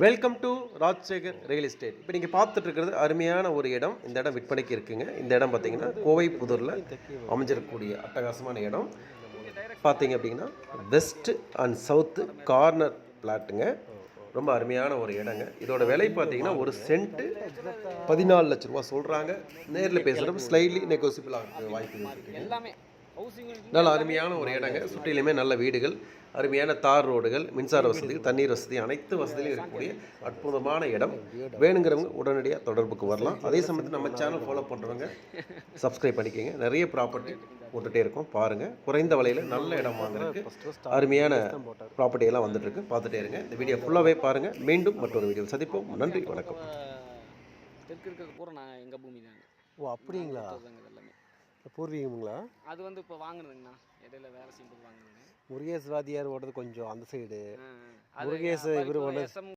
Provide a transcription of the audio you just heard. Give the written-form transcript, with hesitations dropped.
Welcome to Rajasekhar real estate. இப்போ நீங்கள் பார்த்துட்டு இருக்கிறது அருமையான ஒரு இடம். இந்த இடம் விற்பனைக்கு இருக்குங்க. இந்த இடம் பார்த்தீங்கன்னா கோவை புதூரில் அமைஞ்சிருக்கக்கூடிய அட்டகாசமான இடம். பார்த்தீங்க அப்படின்னா வெஸ்ட் அண்ட் சவுத்து கார்னர் பிளாட்டுங்க. ரொம்ப அருமையான ஒரு இடங்க. இதோட விலை பார்த்தீங்கன்னா ஒரு சென்ட்டு 14 லட்ச ரூபா சொல்கிறாங்க. நேரில் பேசுகிறப்ப ஸ்லைட்லி நெகோசியபிள் ஆக வாய்ப்பு இருக்குது. நல்ல அருமையான ஒரு இடங்க. சுற்றிலுமே நல்ல வீடுகள், அருமையான தார் ரோடுகள், மின்சார வசதி, தண்ணீர் வசதி, அனைத்து வசதியிலும் இருக்கக்கூடிய அற்புதமான இடம். வேணுங்கிறவங்க உடனடியாக தொடர்புக்கு வரலாம். அதே சமயத்தில் நம்ம சேனல் ஃபாலோ பண்ணுறவங்க சப்ஸ்கிரைப் பண்ணிக்கோங்க. நிறைய ப்ராப்பர்ட்டி போட்டுகிட்டே இருக்கோம், பாருங்கள். குறைந்த விலையில் நல்ல இடம் வாங்குறதுக்கு அருமையான ப்ராப்பர்ட்டியெல்லாம் வந்துட்டுருக்கு, பார்த்துட்டே இருங்க. இந்த வீடியோ ஃபுல்லாகவே பாருங்கள். மீண்டும் மற்றொரு வீடியோ சந்திப்போம். நன்றி, வணக்கம். தெற்கு இருக்க பூரா நான் எங்கள் பூமி தாங்க. ஓ, அப்படிங்களா? எல்லாமே பூர்வீகங்களா? அது வந்து இப்போ வாங்கினதுங்கண்ணா, இடையில வேலை செய்யும்போது வாங்கினதுங்க. முருகேஷ் வாதியார் ஓடுறது கொஞ்சம் அந்த சைடு. முருகேஷ் இவர்